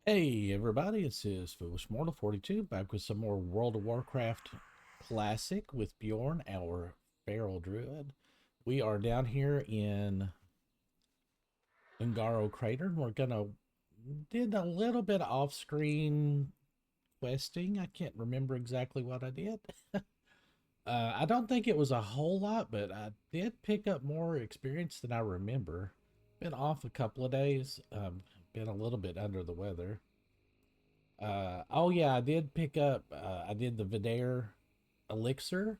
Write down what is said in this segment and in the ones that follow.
Hey everybody, this is Foolish Mortal 42 back with some more World of Warcraft Classic with Bjorn, our feral druid. We are down here in Ungoro Crater and we're gonna did a little bit of off-screen questing. I can't remember exactly what I did. I don't think it was a whole lot, but I did pick up more experience than I remember. Been off a couple of days, been a little bit under the weather. Oh yeah, I did pick up. I did the Vidaire elixir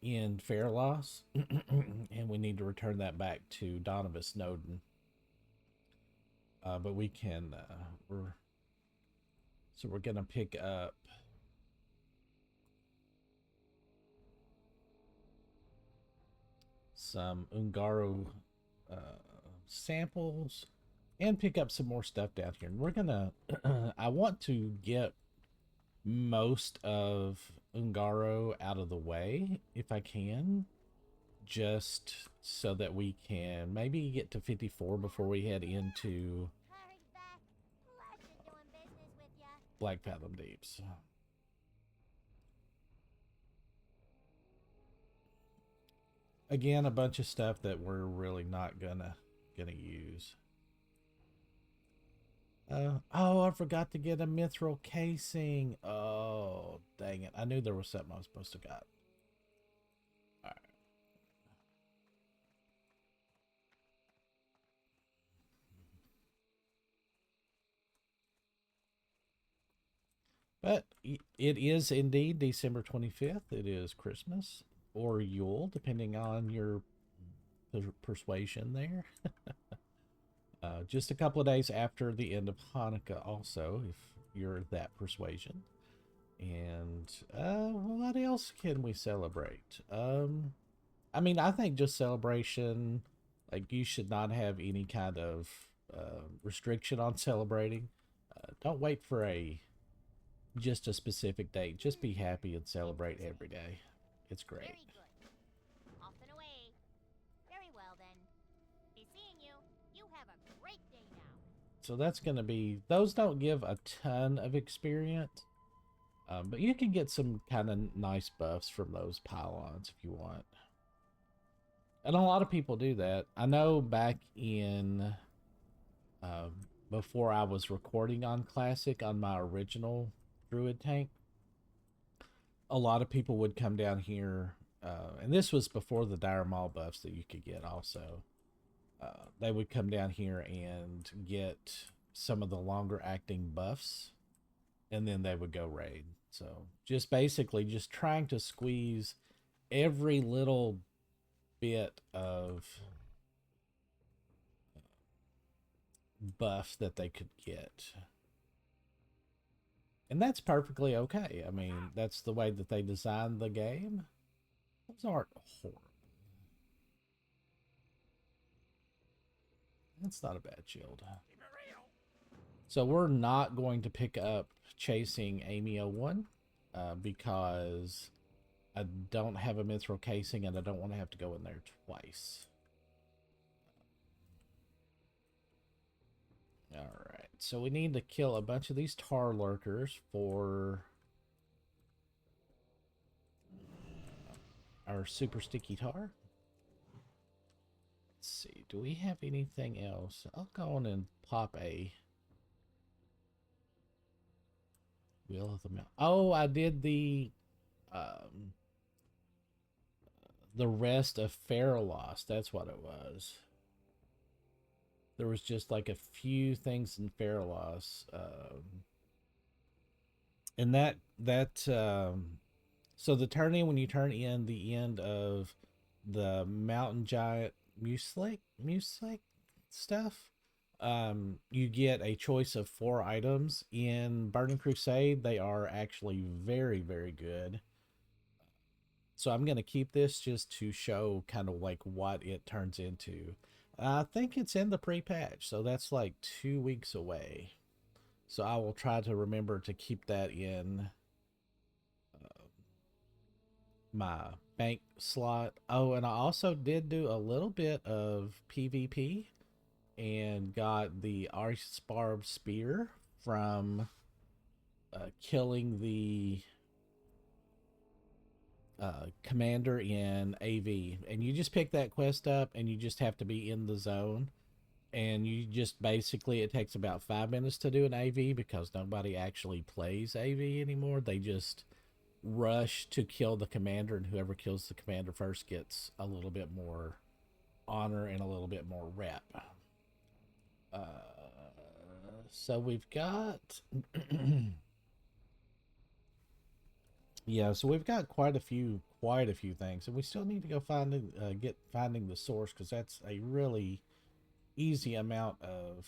in Fair Loss, and we need to return that back to Donovan Snowden. But we can. We're gonna pick up some Ungaro uh, samples and pick up some more stuff down here. And we're gonna. I want to get most of Ungaro out of the way if I can, just so that we can maybe get to 54 before we head into Black Fathom Deeps. Again, a bunch of stuff that we're really not gonna use. Oh, I forgot to get a mithril casing. Oh, dang it. I knew there was something I was supposed to got. All right. But it is indeed December 25th. It is Christmas or Yule, depending on your persuasion there. Just a couple of days after the end of Hanukkah, also, if you're that persuasion. And what else can we celebrate? I think just celebration. Like you should not have any kind of restriction on celebrating. Don't wait for a just a specific date. Just be happy and celebrate every day. It's great. Very good. Off and away. Very well then. Be seeing you. You have a great day now. So that's going to be, those don't give a ton of experience, but you can get some kind of nice buffs from those pylons if you want. And a lot of people do that. I know back in, uh, before I was recording on Classic on my original Druid tank, a lot of people would come down here, and this was before the dire maul buffs that you could get also. They would come down here and get some of the longer acting buffs, and then they would go raid. So just basically just trying to squeeze every little bit of buff that they could get. And that's perfectly okay. I mean, that's the way that they designed the game. Those aren't horrible. That's not a bad shield. So we're not going to pick up chasing Amy 01 because I don't have a mithril casing and I don't want to have to go in there twice. Alright, so we need to kill a bunch of these tar lurkers for our super sticky tar. Let's see, do we have anything else? I'll go on and pop a Wheel of the Mountain. Oh, I did the rest of Faralos. That's what it was. There was just like a few things in Faralos. And so the turning, when you turn in the end of the mountain giant Muslake stuff, you get a choice of 4 items. In Burning Crusade, they are actually very, very good. So I'm going to keep this just to show kind of like what it turns into. I think it's in the pre-patch, so that's like 2 weeks away. So I will try to remember to keep that in my bank slot. Oh, and I also did do a little bit of PvP and got the Ice Barb Spear from killing the commander in AV, and you just pick that quest up, and you just have to be in the zone, and you just basically, it takes about 5 minutes to do an AV because nobody actually plays AV anymore. They just rush to kill the commander, and whoever kills the commander first gets a little bit more honor and a little bit more rep. Uh, so we've got yeah, so we've got quite a few things, and we still need to go finding the source, because that's a really easy amount of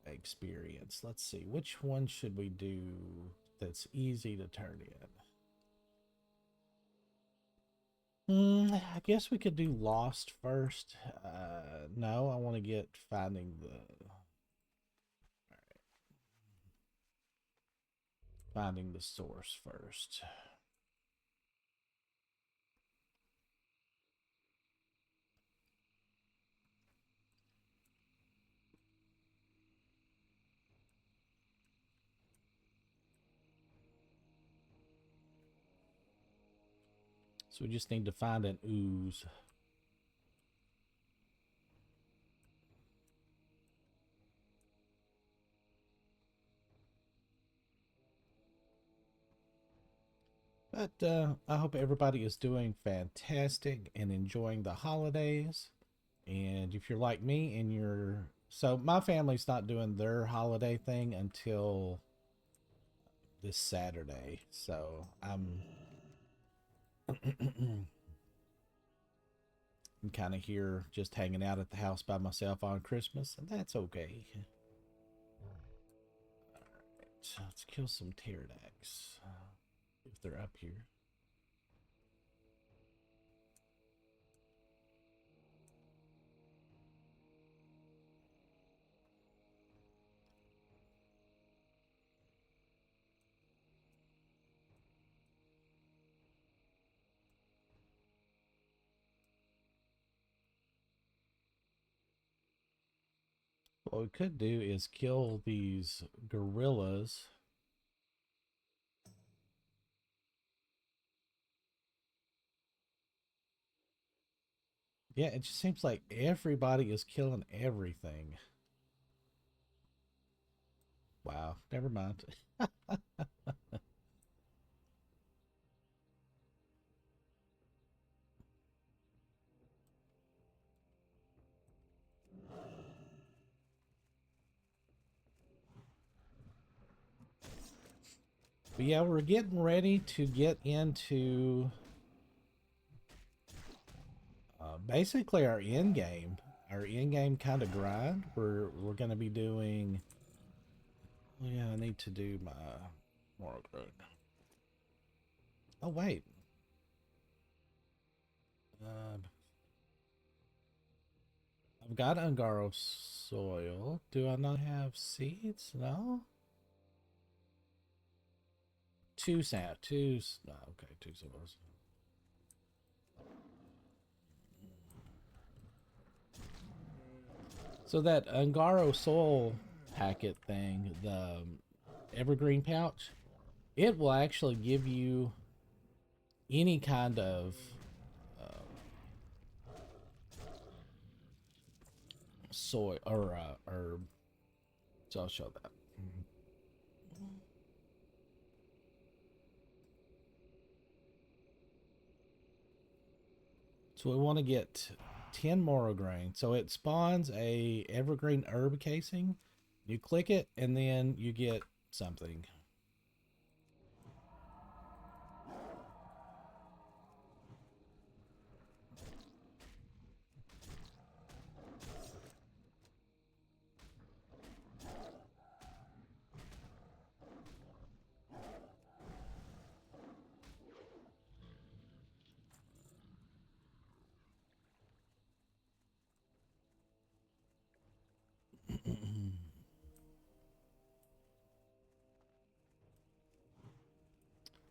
experience. Let's see, which one should we do that's easy to turn in? I guess we could do Lost first. No, I want to get finding the source first. So we just need to find an ooze. But I hope everybody is doing fantastic and enjoying the holidays. And if you're like me and so my family's not doing their holiday thing until this Saturday. So I'm I'm kind of here just hanging out at the house by myself on Christmas, and that's okay. Alright, let's kill some pterodactyls if they're up here. What we could do is kill these gorillas. Yeah, it just seems like everybody is killing everything. Wow, never mind. But yeah, we're getting ready to get into basically our end game. Our end game kind of grind. We're going to be doing. Oh yeah, I need to do my moral growth. Oh wait. I've got Ungoro soil. Do I not have seeds? No. Two sand. Two. No, okay, two soils. So that Ungaro soil packet thing, the evergreen pouch, it will actually give you any kind of soy or herb. So I'll show that. So we want to get 10 moro grain. So it spawns a evergreen herb casing. You click it and then you get something.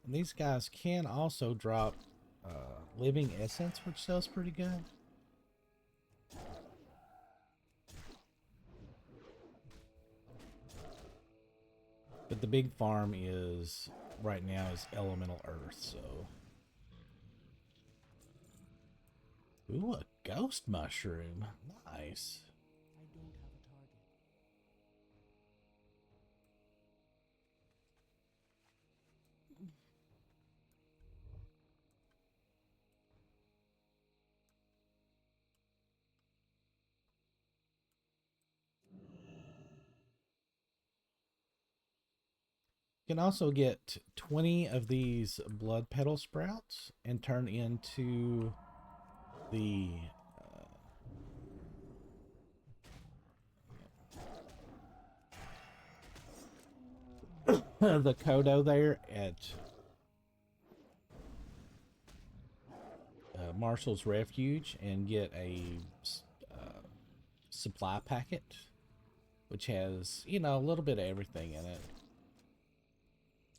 And these guys can also drop living essence, which sells pretty good. But the big farm is right now is elemental earth, so. Ooh, a ghost mushroom. Nice. I don't have a target. You can also get 20 of these blood petal sprouts and turn into the the Kodo there at Marshall's Refuge and get a supply packet, which has, you know, a little bit of everything in it.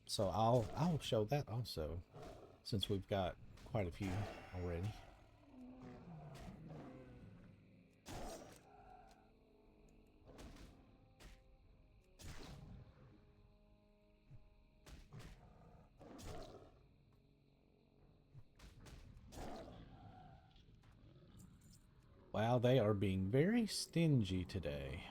So I'll show that also, since we've got quite a few already. Wow, they are being very stingy today.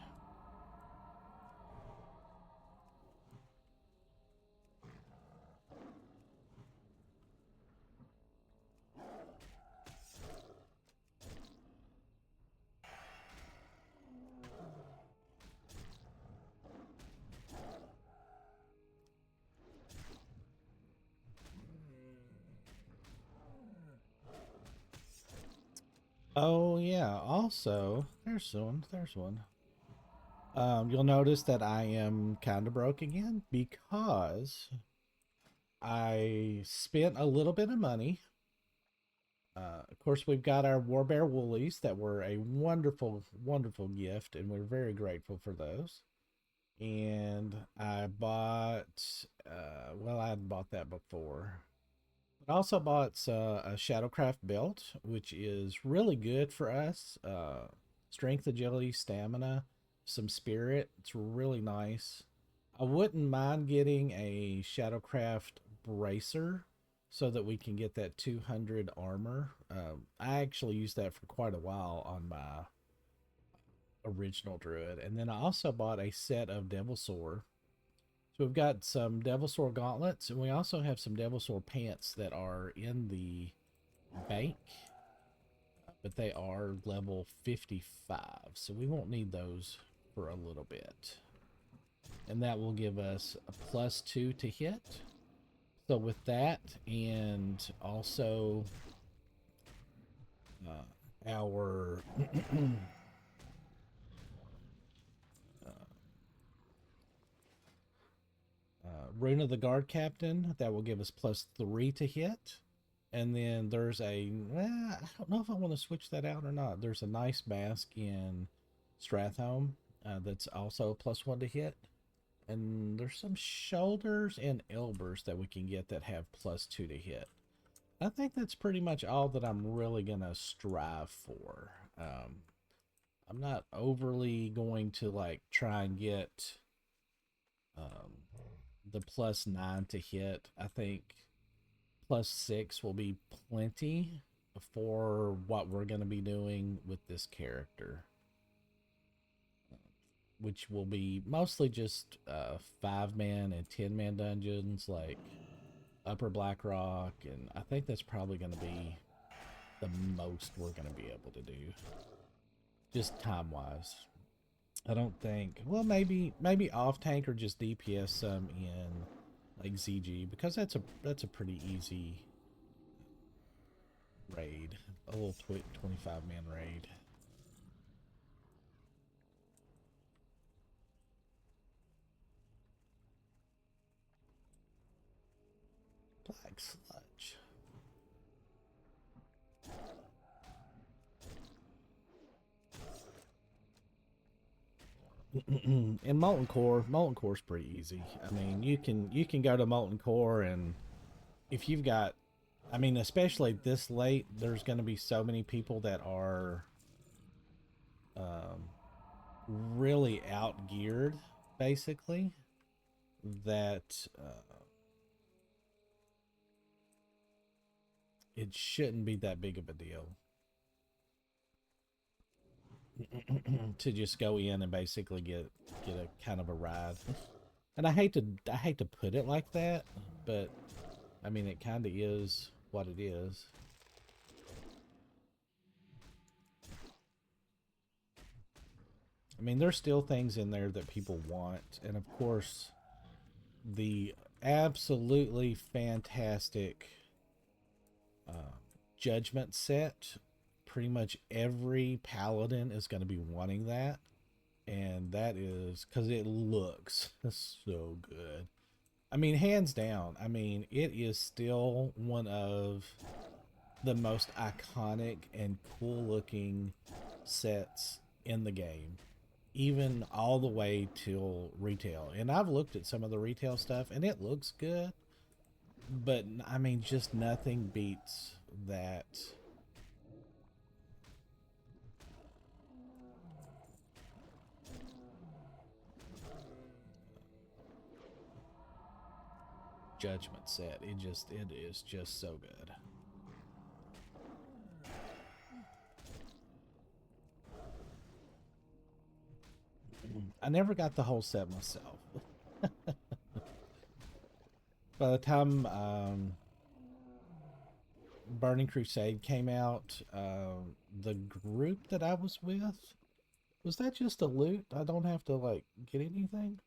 Oh yeah, also, there's one. You'll notice that I am kind of broke again because I spent a little bit of money. Of course, we've got our Warbear Woolies that were a wonderful, wonderful gift, and we're very grateful for those. And I bought, well, I had bought that before. I also bought a Shadowcraft belt, which is really good for us. Strength, agility, stamina, some spirit. It's really nice. I wouldn't mind getting a Shadowcraft bracer so that we can get that 200 armor. I actually used that for quite a while on my original Druid. And then I also bought a set of Devilsaur. So we've got some Devilsaur gauntlets, and we also have some Devilsaur pants that are in the bank, but they are level 55, so we won't need those for a little bit. And that will give us a +2 to hit. So with that, and also our Rune of the Guard Captain, that will give us +3 to hit. And then there's a, I don't know if I want to switch that out or not. There's a nice mask in Strathhome that's also a +1 to hit. And there's some shoulders and elbers that we can get that have +2 to hit. I think that's pretty much all that I'm really going to strive for. I'm not overly going to like try and get the +9 to hit. I think +6 will be plenty for what we're going to be doing with this character, which will be mostly just 5-man and 10-man dungeons like Upper Blackrock, and I think that's probably going to be the most we're going to be able to do, just time wise. I don't think, well, maybe off tank or just DPS some in like ZG, because that's a pretty easy raid, a little 25-man raid. Black sludge. And molten core is pretty easy. I mean, you can go to molten core, and if you've got, I mean, especially this late, there's going to be so many people that are really out geared, basically, that it shouldn't be that big of a deal to just go in and basically get a kind of a ride. And I hate to put it like that, but I mean it kind of is what it is. I mean, there's still things in there that people want, and of course, the absolutely fantastic judgment set. Pretty much every paladin is going to be wanting that, and that is because it looks so good. I mean, hands down. I mean, it is still one of the most iconic and cool looking sets in the game, even all the way till retail. And I've looked at some of the retail stuff and it looks good, but I mean, just nothing beats that. Judgment set. It is just so good. I never got the whole set myself. By the time Burning Crusade came out, the group that I was with, was that just a loot? I don't have to like get anything?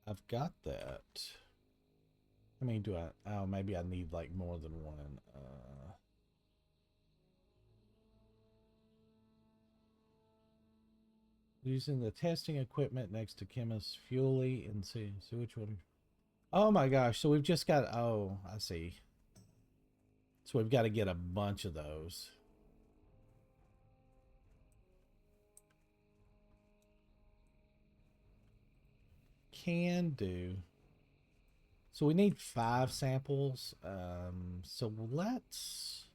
I've got that. I mean, do I? Oh, maybe I need like more than one. Using the testing equipment next to Chemist Fuely and see which one. Oh my gosh! So we've just got. Oh, I see. So we've got to get a bunch of those. Can do. So we need 5 samples. So let's.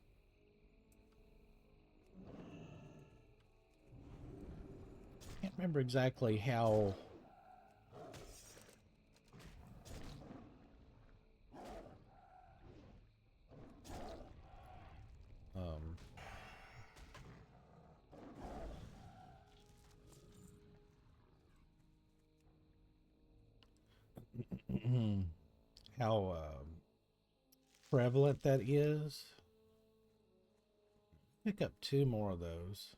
Can't remember exactly how. How prevalent that is. Pick up 2 more of those.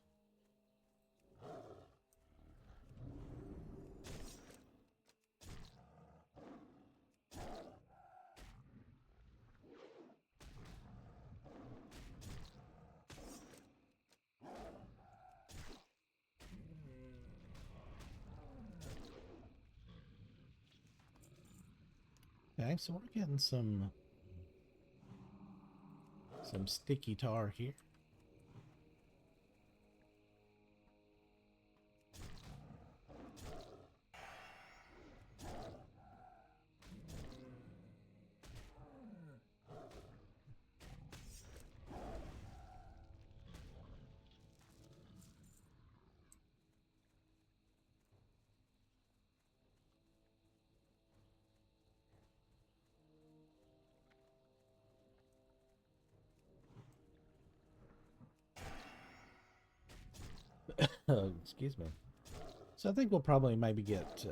Okay, so we're getting some sticky tar here. Excuse me. So I think we'll probably maybe get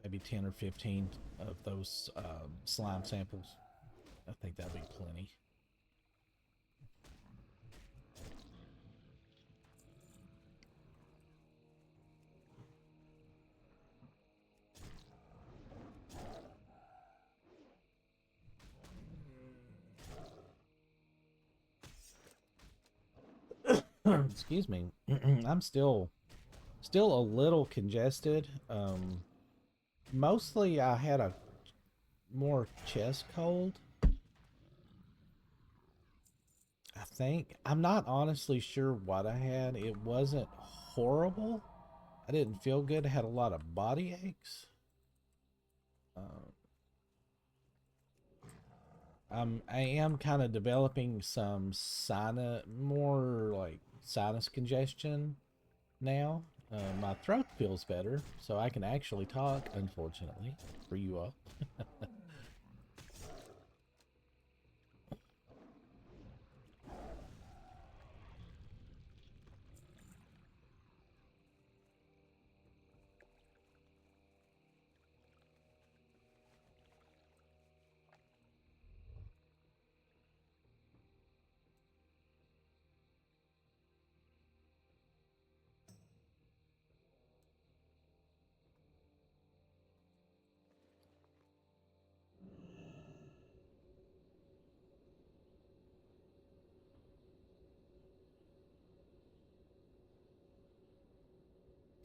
maybe 10 or 15 of those slime samples. I think that'd be plenty. Excuse me. I'm still a little congested. Mostly I had a more chest cold. I think. I'm not honestly sure what I had. It wasn't horrible. I didn't feel good. I had a lot of body aches. Uh, I am kind of developing some more like sinus congestion now. My throat feels better, so I can actually talk, unfortunately, for you all.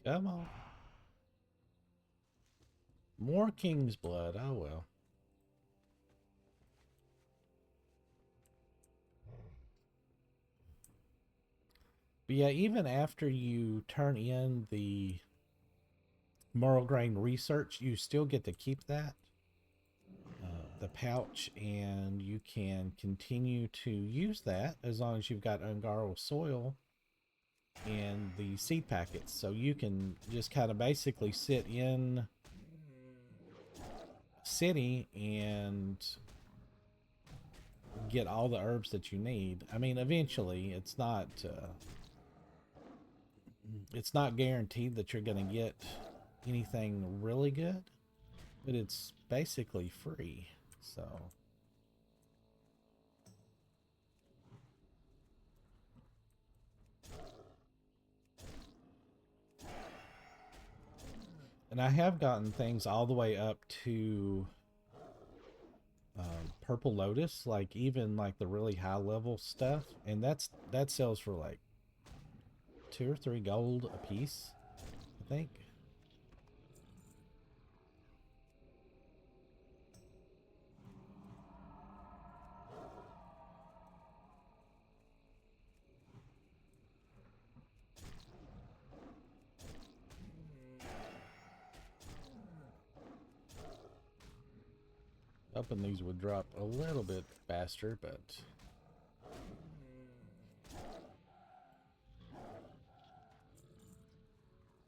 Come on. More King's Blood. Oh, well. But yeah, even after you turn in the Moral Grain research, you still get to keep that, the pouch, and you can continue to use that as long as you've got Ungaro soil and the seed packets. So you can just kind of basically sit in a city and get all the herbs that you need. I mean, eventually it's not guaranteed that you're going to get anything really good, but it's basically free. So and I have gotten things all the way up to Purple Lotus, like even like the really high level stuff, and that sells for like 2 or 3 gold a piece, I think. Hoping these would drop a little bit faster, but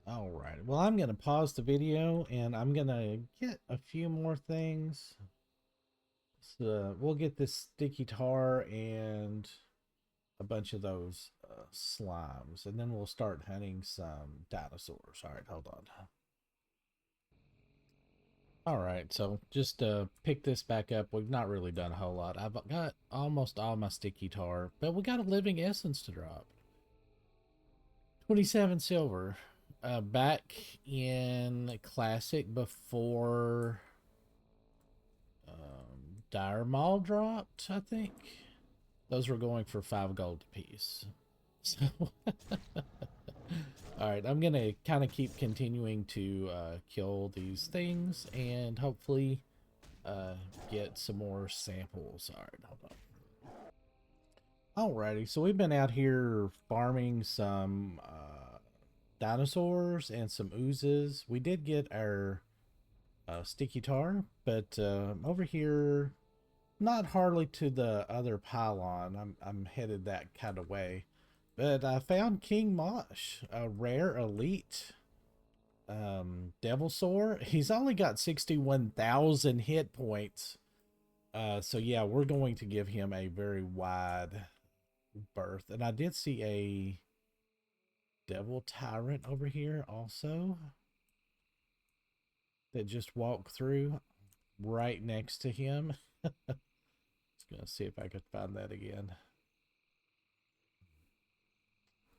all right. Well, I'm going to pause the video and I'm going to get a few more things. So we'll get this sticky tar and a bunch of those slimes, and then we'll start hunting some dinosaurs. All right, hold on. All right, so just pick this back up. We've not really done a whole lot. I've got almost all my sticky tar, but we got a living essence to drop. 27 silver. Back in Classic before Dire Maul dropped, I think. Those were going for 5 gold apiece. So, alright, I'm going to kind of keep continuing to kill these things and hopefully get some more samples. Alright, hold on. Alrighty, so we've been out here farming some dinosaurs and some oozes. We did get our sticky tar, but over here, not hardly to the other pylon. I'm headed that kind of way. But I found King Mosh, a rare elite Devil Sword. He's only got 61,000 hit points. So yeah, we're going to give him a very wide berth. And I did see a Devil Tyrant over here also that just walked through right next to him. Just gonna see if I could find that again.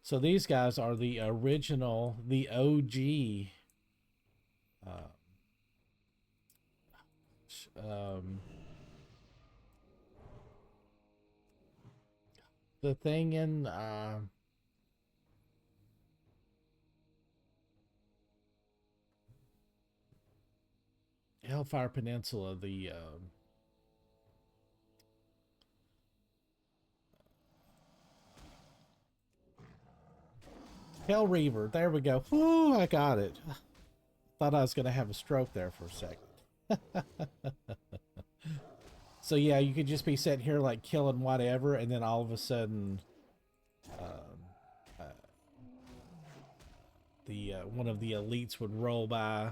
So these guys are the original, the OG um, the thing in Hellfire Peninsula, the Hell Reaver. There we go. Whoo, I got it. Thought I was going to have a stroke there for a second. So yeah, you could just be sitting here like killing whatever, and then all of a sudden, one of the elites would roll by.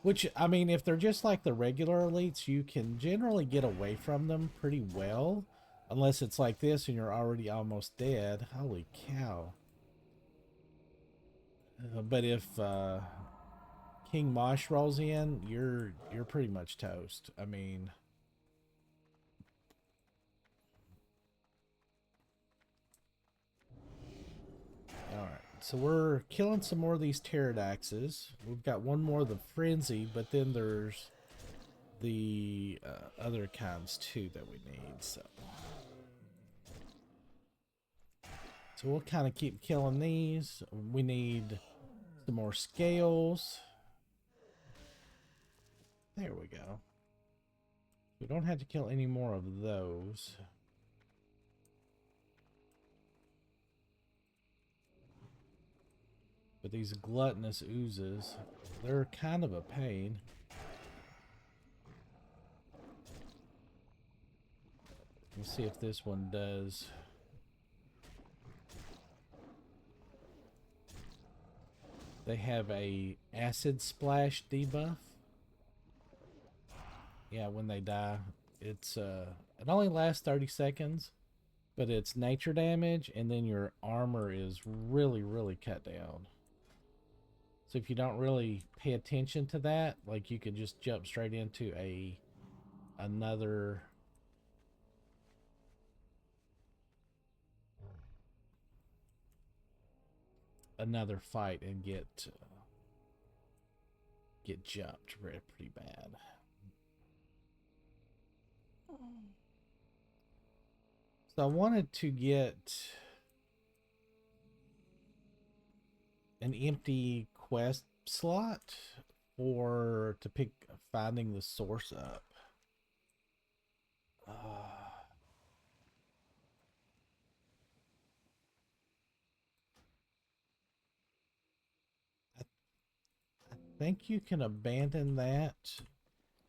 Which, I mean, if they're just like the regular elites, you can generally get away from them pretty well. Unless it's like this and you're already almost dead. Holy cow. But if King Mosh rolls in, you're pretty much toast. I mean... Alright, so we're killing some more of these pterodaxes. We've got one more of the frenzy, but then there's the other kinds too that we need. So we'll kind of keep killing these. We need some more scales. There we go. We don't have to kill any more of those. But these gluttonous oozes, they're kind of a pain. Let's see if this one does. They have a acid splash debuff. Yeah, when they die, it's it only lasts 30 seconds, but it's nature damage, and then your armor is really cut down. So if you don't really pay attention to that, like you could just jump straight into another fight and get jumped pretty bad. So I wanted to get an empty quest slot to pick finding the source up. I think you can abandon that,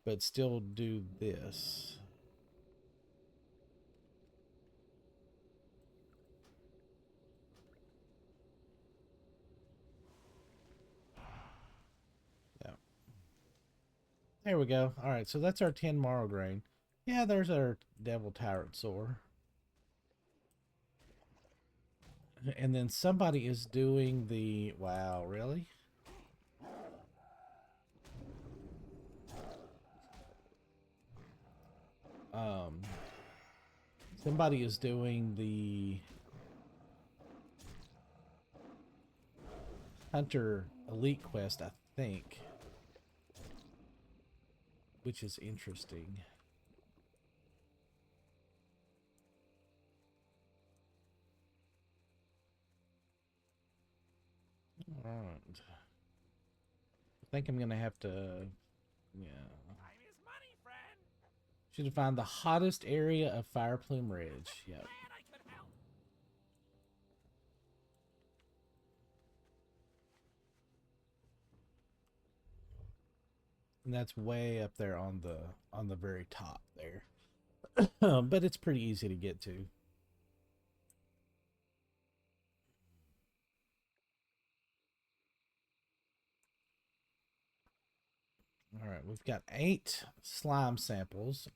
but still do this. There we go. All right, so that's our 10 marrow grain. Yeah, there's our devil tyrant sore. And then somebody is doing the... Wow, really? Somebody is doing the Hunter Elite quest, I think. Which is interesting. Alright. I think I'm gonna have to... Yeah. Time is money, friend. Should find the hottest area of Fireplume Ridge. Yep. Glad I could help. And that's way up there on the very top there. But it's pretty easy to get to. All right, we've got 8 slime samples.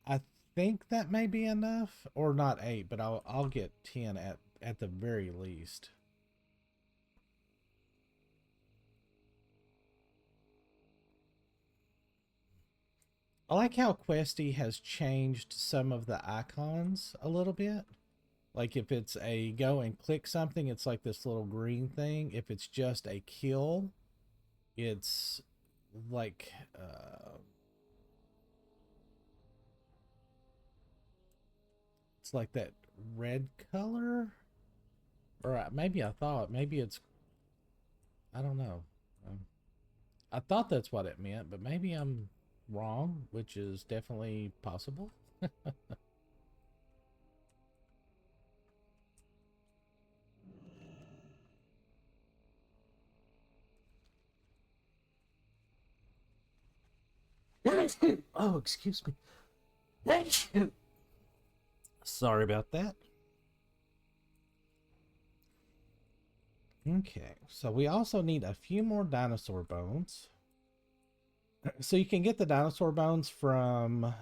I think that may be enough, or not 8, but I'll get 10 at the very least. I like how Questy has changed some of the icons a little bit. Like if it's a go and click something, it's like this little green thing. If it's just a kill, it's like it's like that red color. Or maybe I thought maybe it's, I don't know. I thought that's what it meant, but maybe I'm wrong, which is definitely possible. Oh, excuse me. Sorry about that. Okay, so we also need a few more dinosaur bones. So you can get the dinosaur bones from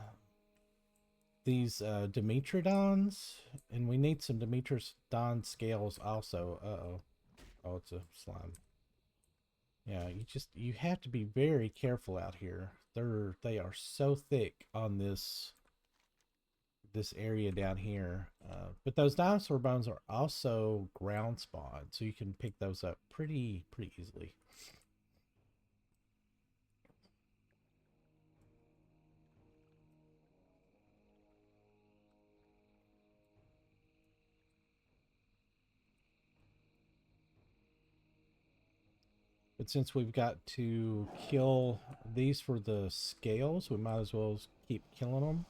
these Dimetrodons, and we need some Dimetrodon scales also. Uh-oh. Oh, it's a slime. Yeah, you have to be very careful out here. They are so thick on this area down here. But those dinosaur bones are also ground spawn, so you can pick those up pretty easily. But since we've got to kill these for the scales, we might as well keep killing them.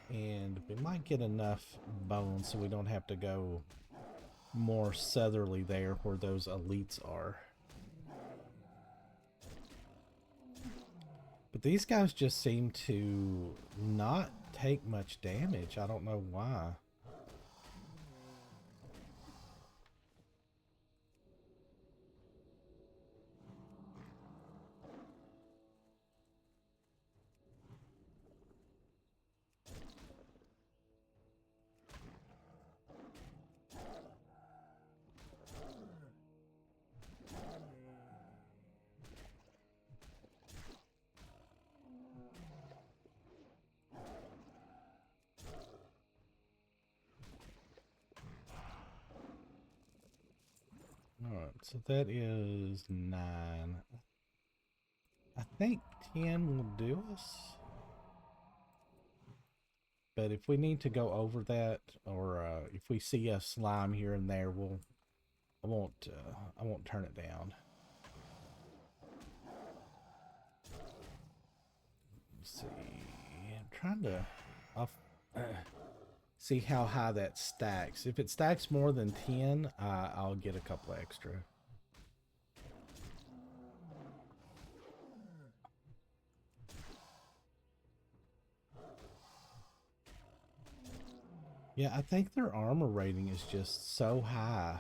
And we might get enough bones so we don't have to go more southerly there where those elites are. But these guys just seem to not take much damage. I don't know why. Alright, so that is 9. I think 10 will do us. But if we need to go over that, or if we see a slime here and there, I won't turn it down. Let's see. I'm trying to see how high that stacks. If it stacks more than 10, I'll get a couple extra. Yeah, I think their armor rating is just so high.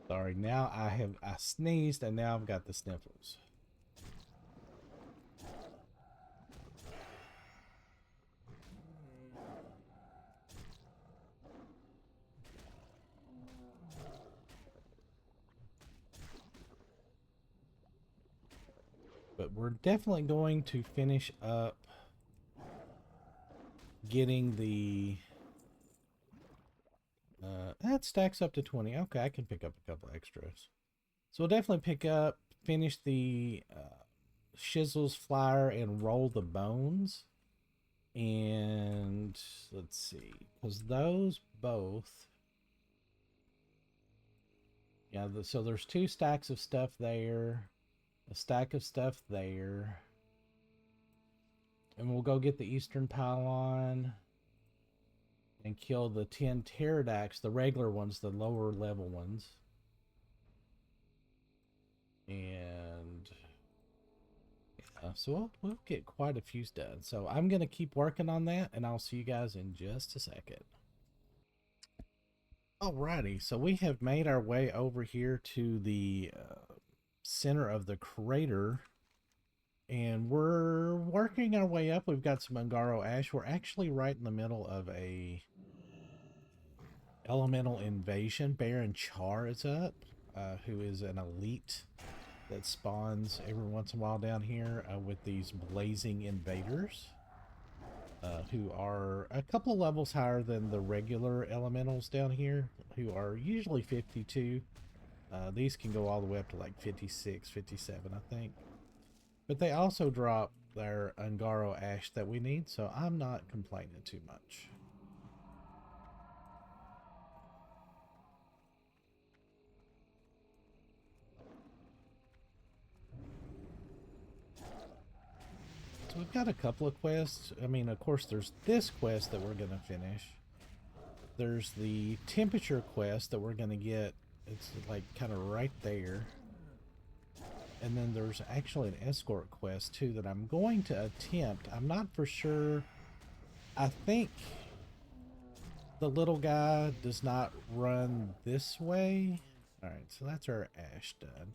Sorry, now I sneezed and now I've got the sniffles. But we're definitely going to finish up getting the that stacks up to 20. Okay, I can pick up a couple extras. So we'll definitely finish the Shizzle's Flyer and roll the bones. And let's see, because those both, yeah, so there's 2 stacks of stuff there, a stack of stuff there. And we'll go get the Eastern Pylon and kill the 10 pterodactyls, the regular ones, the lower level ones. And so we'll get quite a few done. So I'm going to keep working on that, and I'll see you guys in just a second. Alrighty, so we have made our way over here to the center of the crater, and we're working our way up. We've got some Ungoro ash. We're actually right in the middle of a elemental invasion. Baron Char is up, who is an elite that spawns every once in a while down here with these blazing invaders, who are a couple of levels higher than the regular elementals down here, who are usually 52. These can go all the way up to like 56, 57, I think. But they also drop their Ungoro ash that we need, so I'm not complaining too much. So we've got a couple of quests. I mean, of course, there's this quest that we're going to finish. There's the temperature quest that we're going to get. It's like kind of right there. And then there's actually an escort quest too that I'm going to attempt. I'm not for sure. I think the little guy does not run this way. All right, so that's our ash done.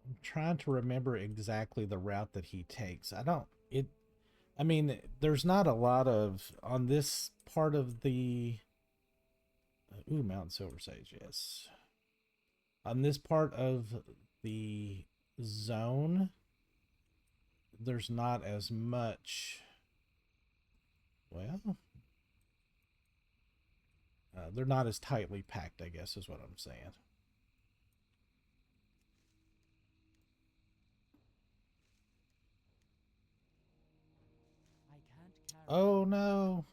I'm trying to remember exactly the route that he takes. I mean, there's not a lot of, on this part of the, ooh, Mountain Silver Sage, yes. On this part of the zone, there's not as much, well, they're not as tightly packed, I guess is what I'm saying. I can't carry. Oh no.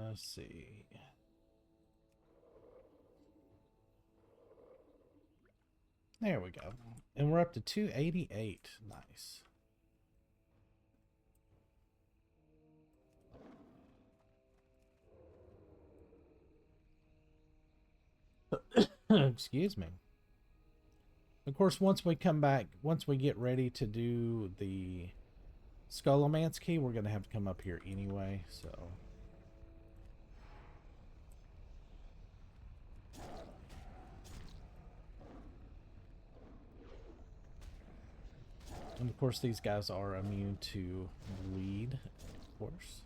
Let's see. There we go. And we're up to 288. Nice. Excuse me. Of course, once we come back, once we get ready to do the Skullomance key, we're going to have to come up here anyway, so. And of course, these guys are immune to bleed, of course.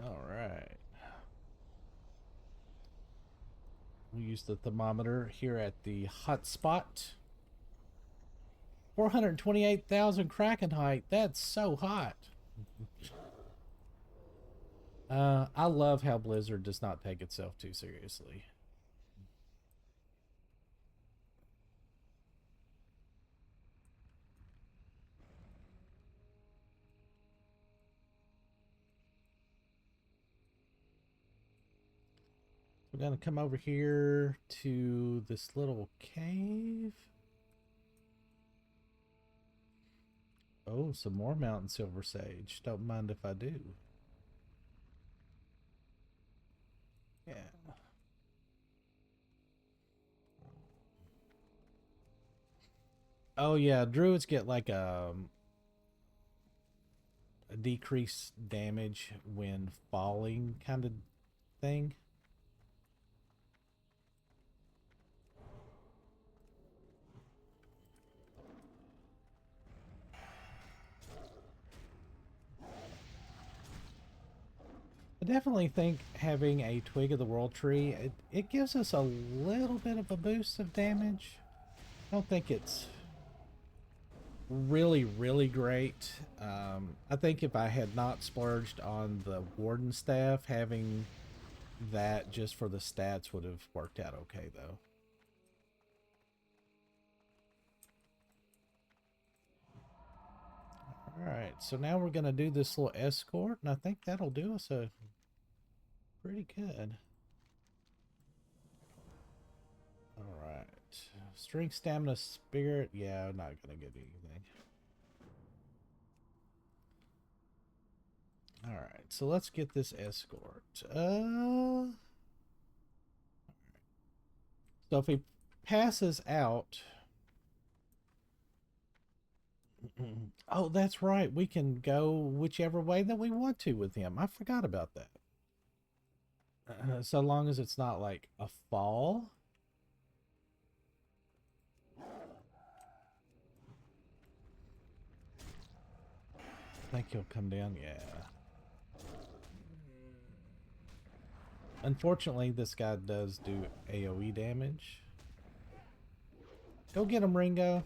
All right. We use the thermometer here at the hot spot. 428,000 Kraken height. That's so hot. I love how Blizzard does not take itself too seriously. We're going to come over here to this little cave. Oh, some more Mountain Silver Sage. Don't mind if I do. Yeah. Oh yeah, druids get like a decreased damage when falling kind of thing. I definitely think having a Twig of the World Tree, it gives us a little bit of a boost of damage. I don't think it's really, really great. I think if I had not splurged on the Warden staff, having that just for the stats would have worked out okay, though. Alright, so now we're going to do this little escort, and I think that'll do us a pretty good. Alright. Strength, stamina, spirit. Yeah, I'm not going to get anything. Alright, so let's get this escort. So if he passes out... Oh, that's right. We can go whichever way that we want to with him. I forgot about that. So long as it's not like a fall. I think he'll come down. Yeah. Unfortunately, this guy does do AoE damage. Go get him, Ringo.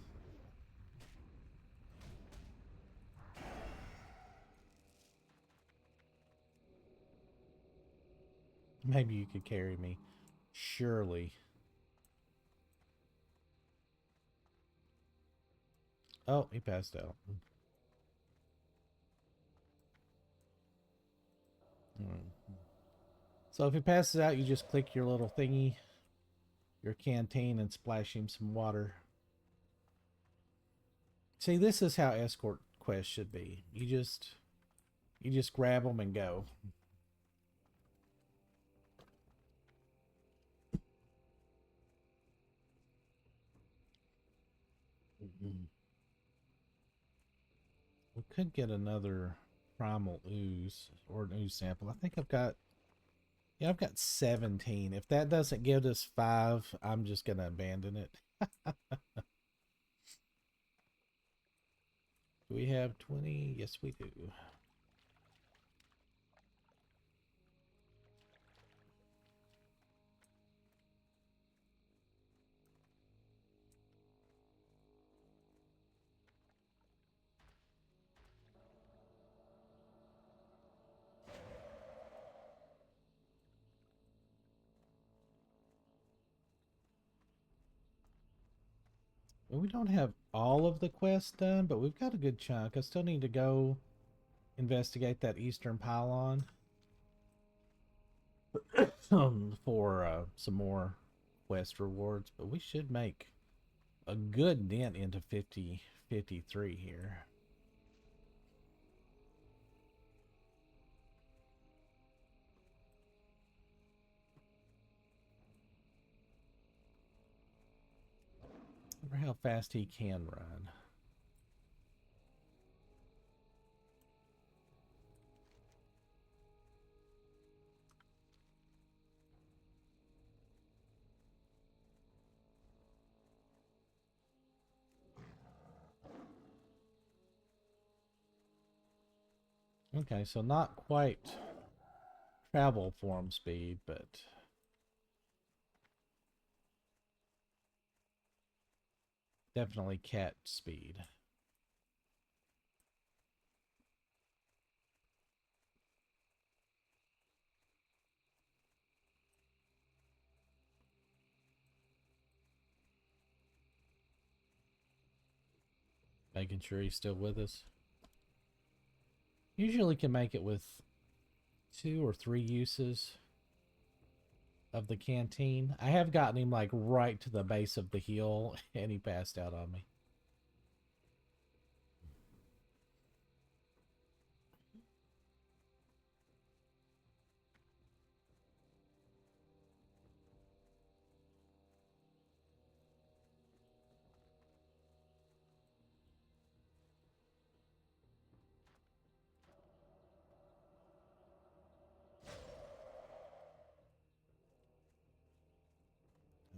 Maybe you could carry me. Surely. Oh, he passed out. So if he passes out, you just click your little thingy, your canteen, and splash him some water. See, this is how escort quests should be. You just grab them and go. We could get another primal ooze or an ooze sample. I think I've got, yeah, I've got 17. If that doesn't give us 5, I'm just gonna abandon it. Do we have 20? Yes, we do. Well, we don't have all of the quests done, but we've got a good chunk. I still need to go investigate that eastern pylon for some more quest rewards, but we should make a good dent into 53 here. I wonder how fast he can run. Okay, so not quite travel form speed, but definitely cat speed. Making sure he's still with us. Usually can make it with 2 or 3 uses of the canteen. I have gotten him like right to the base of the hill and he passed out on me.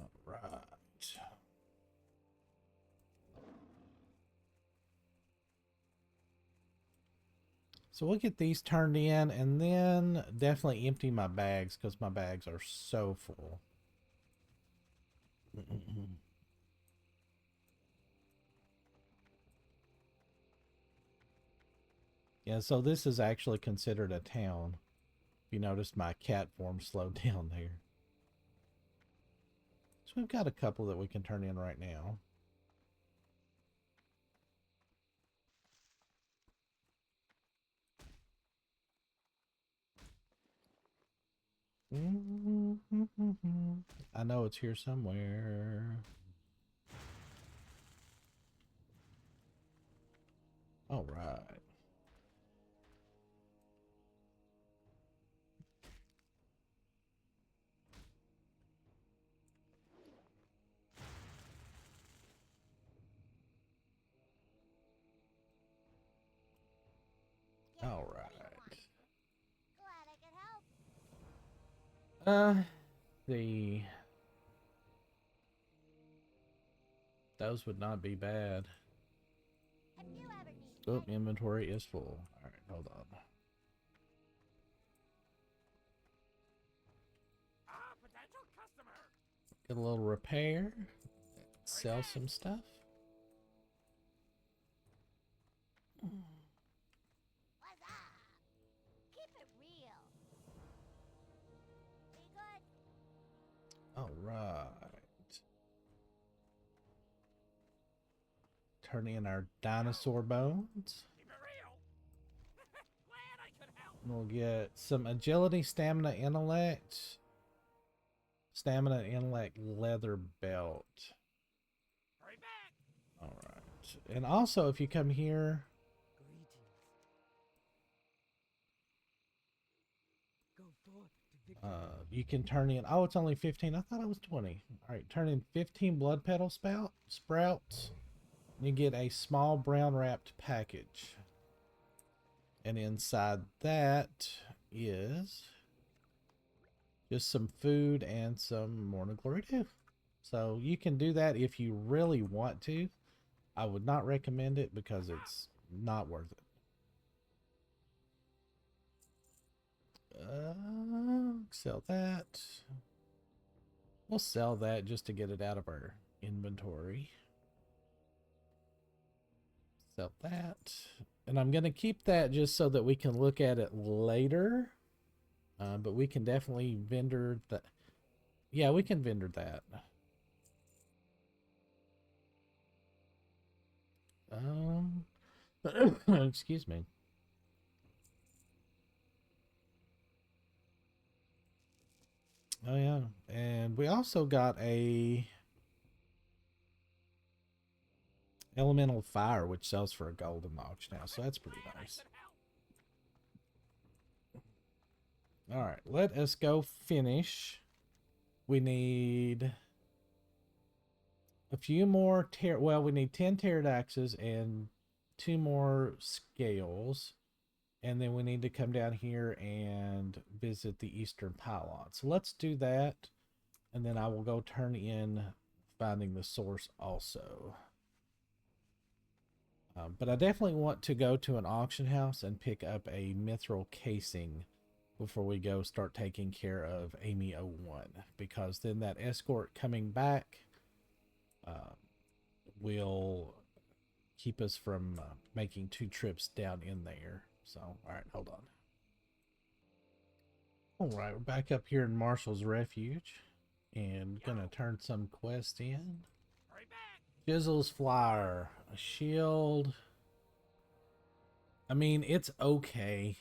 All right. So we'll get these turned in and then definitely empty my bags because my bags are so full. Yeah, so this is actually considered a town. You noticed my cat form slowed down there. So we've got a couple that we can turn in right now. I know it's here somewhere. All right. Get All what you right. want. Glad I could help. Those would not be bad. If you ever need Oh, pets, inventory is full. All right, hold on. Ah, potential customer. Get a little repair. Sell Right some stuff. what's up? Keep it real. Be good. All right. Turn in our dinosaur bones. Keep it real. Glad I could help. We'll get some agility, stamina, intellect. Stamina, intellect, leather belt. Hurry back. All right. And also, if you come here, Greetings. Go forth to victory. you can turn in. Oh, it's only 15. I thought it was 20. All right, turn in 15 blood petal sprouts. You get a small brown wrapped package. And inside that is just some food and some Morning Glory 2. So you can do that if you really want to. I would not recommend it because it's not worth it. Sell that. We'll sell that just to get it out of our inventory. Sell that. And I'm going to keep that just so that we can look at it later. But we can definitely vendor that. Yeah, we can vendor that. Excuse me. Oh yeah, and we also got a elemental fire, which sells for a gold in the auction house, so that's pretty Glad I nice. could help. All right, let us go finish. We need a few more well, we need 10 pterodactyls and 2 more scales. And then we need to come down here and visit the eastern pylon. So let's do that. And then I will go turn in finding the source also. But I definitely want to go to an auction house and pick up a mithril casing before we go start taking care of Amy 01. Because then that escort coming back will keep us from making 2 trips down in there. So, all right, hold on. All right, we're back up here in Marshall's Refuge and gonna turn some quest in. Hurry back. Jizzle's Flyer, a shield. I mean, it's okay.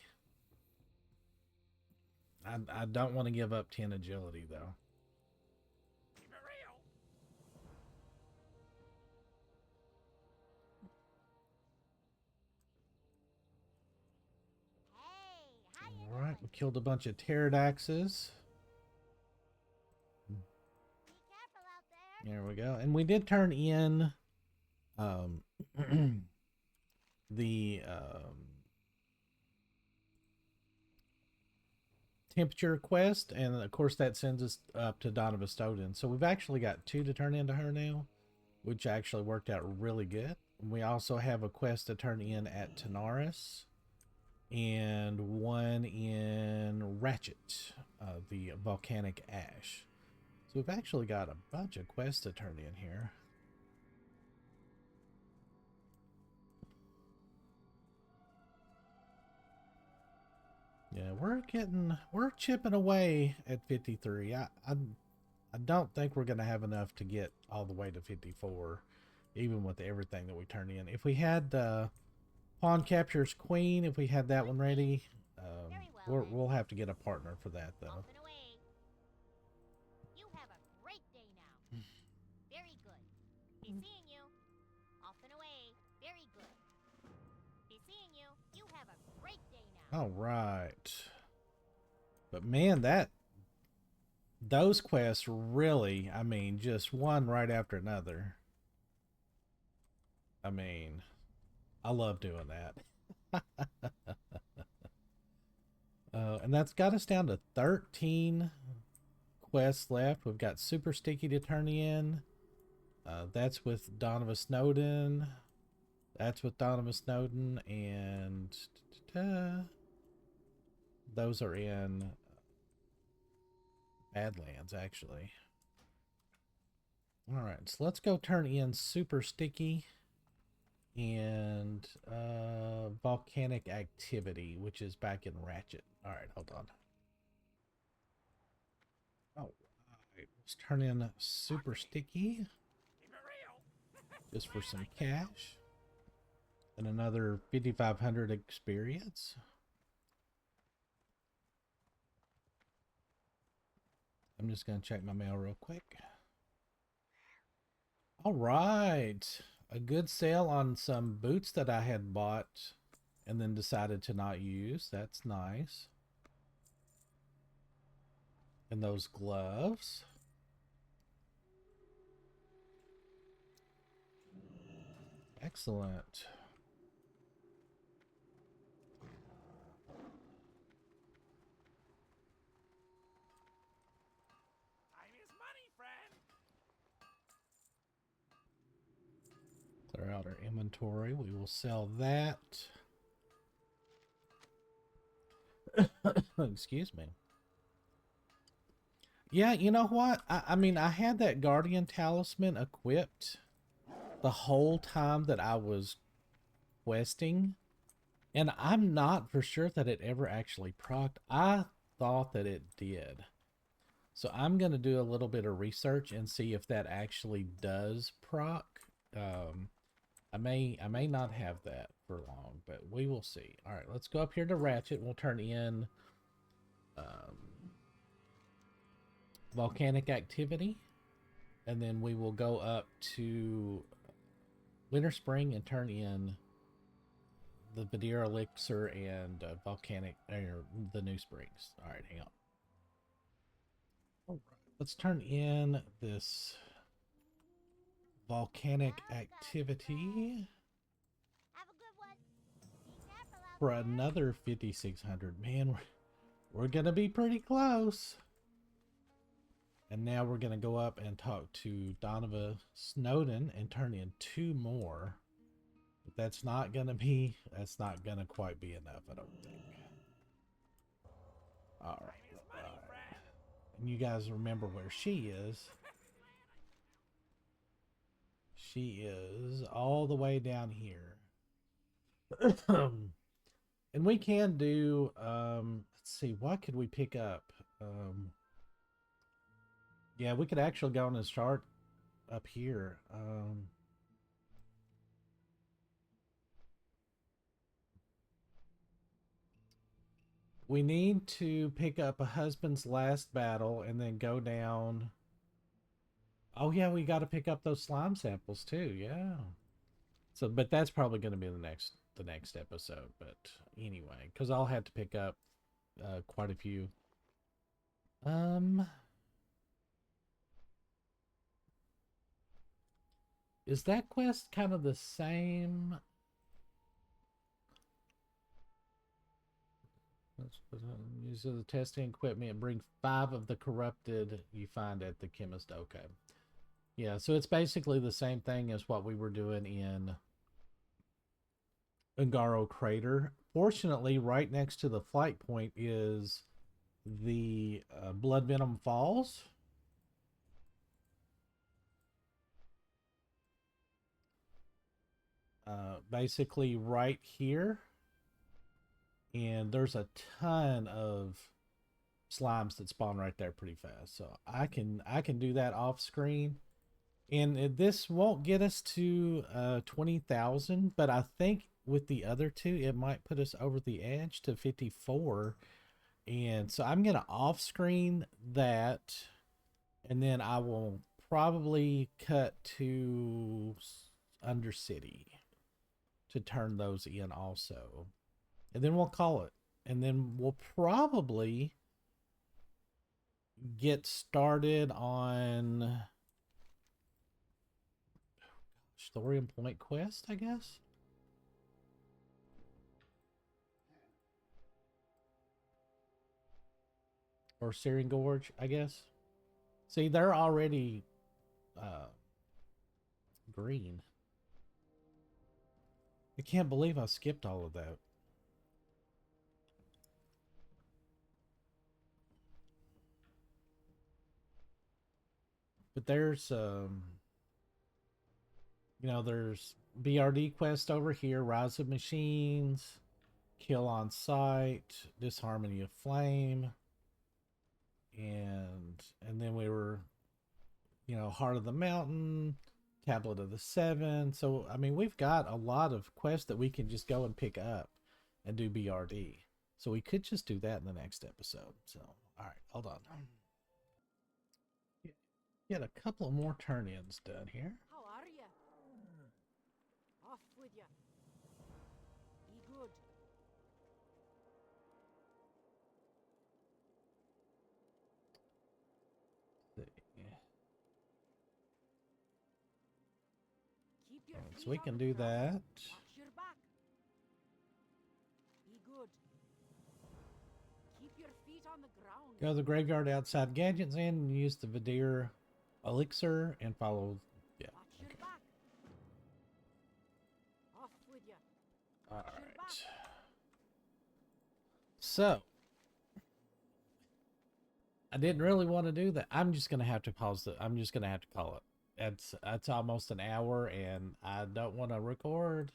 I don't want to give up 10 agility though. Keep it real. Hey, how you All right, we doing? killed a bunch of pterodactyls. Be careful out there. There we go. And we did turn in the temperature quest, and of course that sends us up to Donovan Snowden. So we've actually got 2 to turn into her now, which actually worked out really good. We also have a quest to turn in at Tanaris and 1 in Ratchet, the volcanic ash. So we've actually got a bunch of quests to turn in here. Yeah, we're chipping away at 53. I don't think we're gonna have enough to get all the way to 54, even with everything that we turn in. If we had Pawn Captures Queen, if we had that one ready, Very well, then. we'll have to get a partner for that though. Off and away. You have a great day now. Very good. Be seeing you. Off and away. Very good. Be seeing you. You have a great day now. All right, but man, those quests really, I mean, just one right after another. I mean, I love doing that. And that's got us down to 13 quests left. We've got Super Sticky to turn in. That's with Donovan Snowden. That's with Donovan Snowden. And those are in Badlands, actually. All right, so let's go turn in Super Sticky and Volcanic Activity, which is back in Ratchet. All right, hold on. Oh, right. Let's turn in super sticky Keep it real. just for some cash. And another 5,500 experience. I'm just going to check my mail real quick. All right. A good sale on some boots that I had bought and then decided to not use. That's nice. And those gloves. Excellent. Time is money, friend. Clear out our inventory. We will sell that. Excuse me. Yeah, you know what? I mean, I had that Guardian Talisman equipped the whole time that I was questing. And I'm not for sure that it ever actually procced. I thought that it did. So I'm going to do a little bit of research and see if that actually does proc. I may not have that for long, but we will see. All right, let's go up here to Ratchet. We'll turn in volcanic activity, and then we will go up to Winter Spring and turn in the Vadir Elixir and volcanic, or the New Springs. All right, hang on. All right, let's turn in this volcanic activity Have a good one. Be careful out for there. another 5,600. Man, we're gonna be pretty close. And now we're gonna go up and talk to Donovan Snowden and turn in 2 more. But that's not gonna quite be enough, I don't think. All right. Time is money, friend. And you guys remember where she is. She is all the way down here. And we can do, let's see, what could we pick up? Yeah, we could actually go on and start up here. We need to pick up a husband's last battle and then go down. Oh yeah, we got to pick up those slime samples too. Yeah. So, but that's probably going to be the next episode. But anyway, because I'll have to pick up quite a few. Is that quest kind of the same? Use the testing equipment and bring 5 of the corrupted you find at the chemist. Okay. Yeah, so it's basically the same thing as what we were doing in Ungoro Crater. Fortunately, right next to the flight point is the Blood Venom Falls. Basically right here. And there's a ton of slimes that spawn right there pretty fast. So I can do that off screen. And this won't get us to 20,000, but I think with the other two, it might put us over the edge to 54. And so I'm going to off screen that, and then I will probably cut to Undercity to turn those in also. And then we'll call it. And then we'll probably get started on Thorium Point quest, I guess. Or Searing Gorge, I guess. See, they're already green. I can't believe I skipped all of that. But there's you know, there's BRD quest over here, Rise of Machines, Kill on Sight, Disharmony of Flame, and then we were Heart of the Mountain, Tablet of the Seven. So, I mean, we've got a lot of quests that we can just go and pick up and do BRD. So we could just do that in the next episode. So, all right, hold on. Get a couple more turn-ins done here. How are ya? Off with ya. Be good. Keep your feet So we on can the do ground. that. Watch your back. Be good. Keep your feet on the ground. Go to the graveyard outside Gadget's Inn and use the Vidir elixir and follow. Yeah. Watch your Okay. back. Off with ya. All Watch your right. back. So I didn't really want to do that. I'm just gonna have to pause it. I'm just gonna have to call it. That's almost an hour, and I don't want to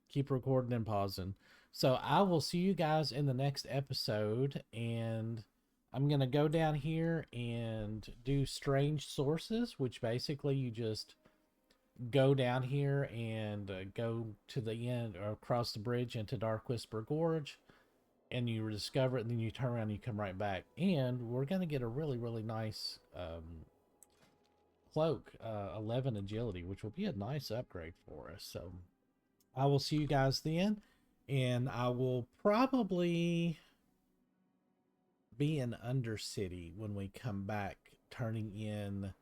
keep recording and pausing. So I will see you guys in the next episode, and I'm gonna go down here and do strange sources, which basically you just go down here and go to the end or across the bridge into Dark Whisper Gorge, and you discover it, and then you turn around and you come right back, and we're gonna get a really nice cloak, 11 agility, which will be a nice upgrade for us. So I will see you guys then, and I will probably be in Undercity when we come back, turning in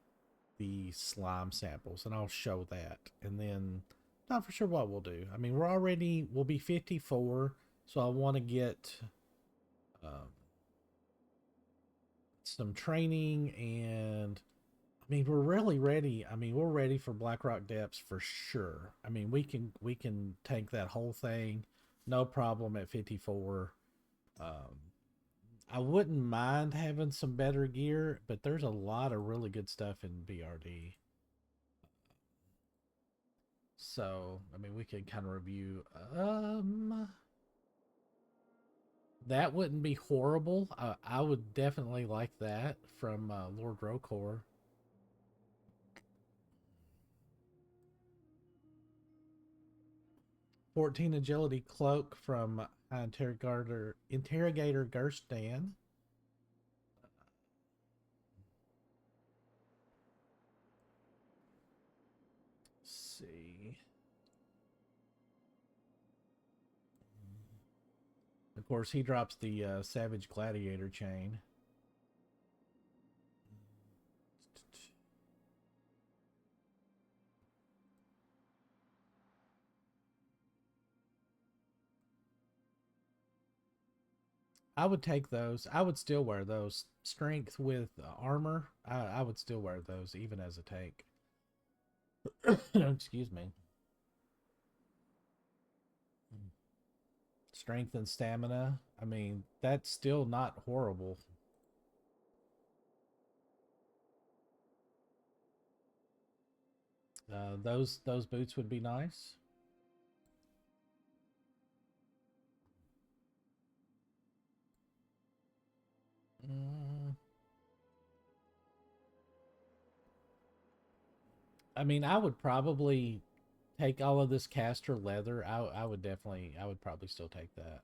the slime samples, and I'll show that. And then not for sure what we'll do. I mean, we'll be 54, so I want to get some training, and I mean, we're really ready. I mean, we're ready for Blackrock Depths for sure. I mean, we can tank that whole thing, no problem at 54. I wouldn't mind having some better gear, but there's a lot of really good stuff in BRD. So, I mean, we could kind of review. That wouldn't be horrible. I would definitely like that from Lord Rokor. "14 agility cloak" from Interrogator Gerstan. Let's see. Of course, he drops the Savage Gladiator chain. I would take those. I would still wear those. Strength with armor, I would still wear those even as a tank. Excuse me. Strength and stamina. I mean, that's still not horrible. Those boots would be nice. I mean, I would probably take all of this caster leather. I would probably still take that.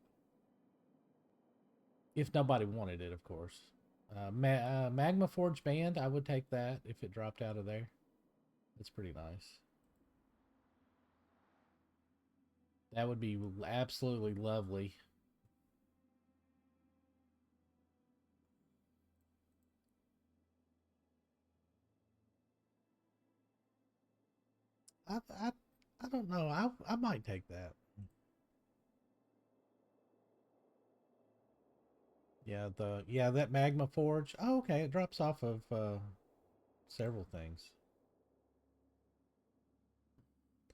If nobody wanted it, of course. Magma Forge Band, I would take that if it dropped out of there. It's pretty nice. That would be absolutely lovely. I don't know. I might take that. Yeah, that Magma Forge. Oh, okay, it drops off of several things.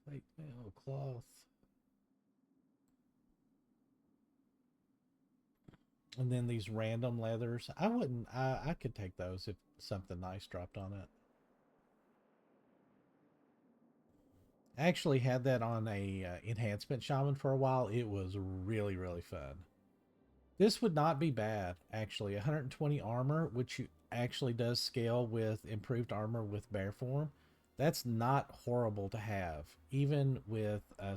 Plate mail, cloth. And then these random leathers. I could take those if something nice dropped on it. I actually had that on a enhancement shaman for a while. It was really fun. This would not be bad, actually. 120 armor, which actually does scale with improved armor with bear form, that's not horrible to have, even with a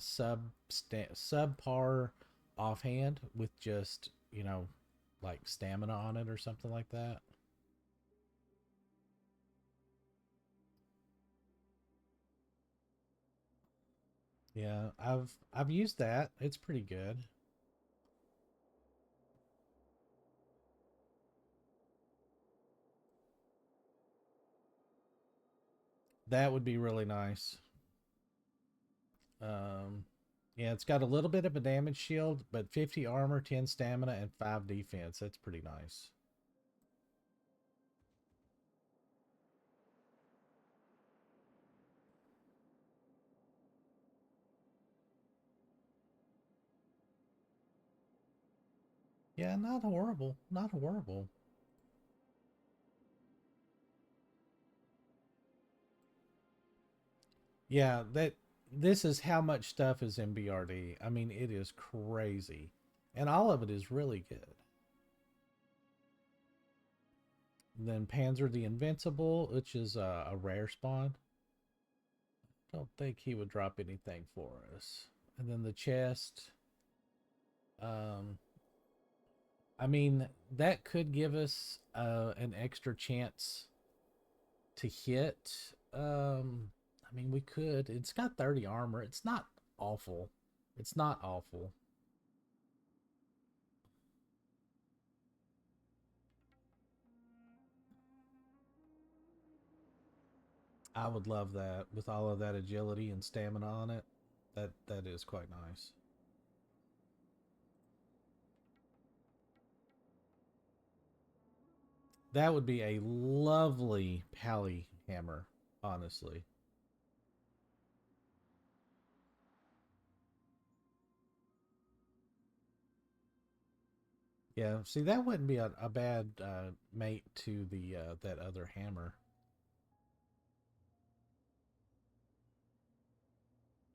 subpar offhand with just, you know, like stamina on it or something like that. Yeah, I've used that. It's pretty good. That would be really nice. Um, yeah, it's got a little bit of a damage shield, but 50 armor, 10 stamina, and 5 defense. That's pretty nice. Yeah, not horrible. Not horrible. Yeah, that this is how much stuff is in BRD. I mean, it is crazy. And all of it is really good. And then Panzer the Invincible, which is a rare spawn. Don't think he would drop anything for us. And then the chest. Um, I mean, that could give us an extra chance to hit. I mean, we could. It's got 30 armor. It's not awful. It's not awful. I would love that with all of that agility and stamina on it. That is quite nice. That would be a lovely pally hammer, honestly. Yeah, see that wouldn't be a bad mate to the that other hammer.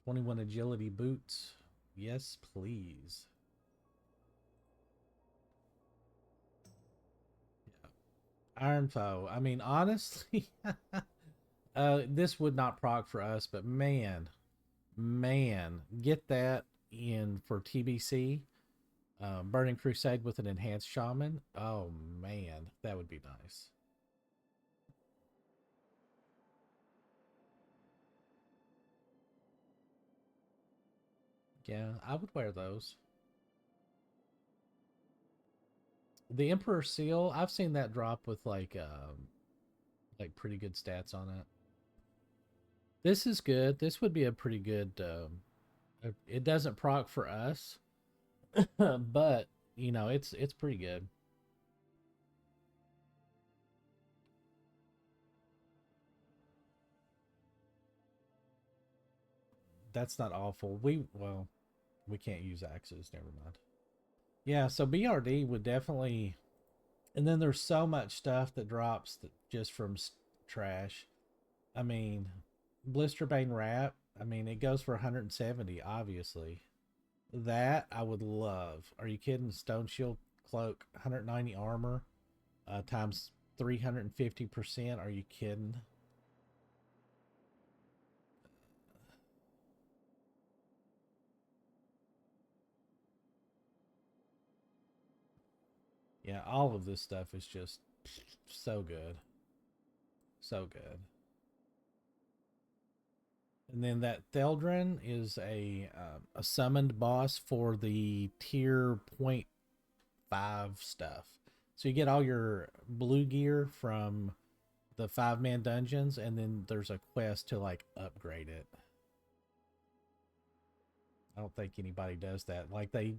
21 agility boots. Yes, please. Iron foe. I mean, honestly, this would not proc for us, but man, get that in for TBC. Burning Crusade with an enhanced shaman. Oh man, that would be nice. Yeah, I would wear those. The Emperor Seal, I've seen that drop with like pretty good stats on it. This is good. This would be a pretty good. It doesn't proc for us, but you know it's pretty good. That's not awful. We can't use axes. Never mind. Yeah, so BRD would definitely. And then there's so much stuff that drops that just from trash. I mean, Blisterbane Wrap. I mean, it goes for 170, obviously. That I would love. Are you kidding? Stone Shield Cloak, 190 armor, times 350%. Are you kidding? Yeah, all of this stuff is just so good. So good. And then that Theldrin is a summoned boss for the tier point 5 stuff. So you get all your blue gear from the 5-man dungeons, and then there's a quest to like upgrade it. I don't think anybody does that. Like they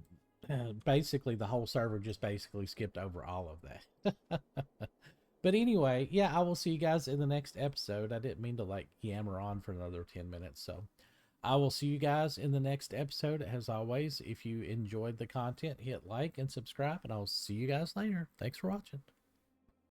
basically the whole server just basically skipped over all of that. But anyway, yeah, I will see you guys in the next episode. I didn't mean to like yammer on for another 10 minutes. So I will see you guys in the next episode. As always, if you enjoyed the content, hit like and subscribe, and I'll see you guys later. Thanks for watching.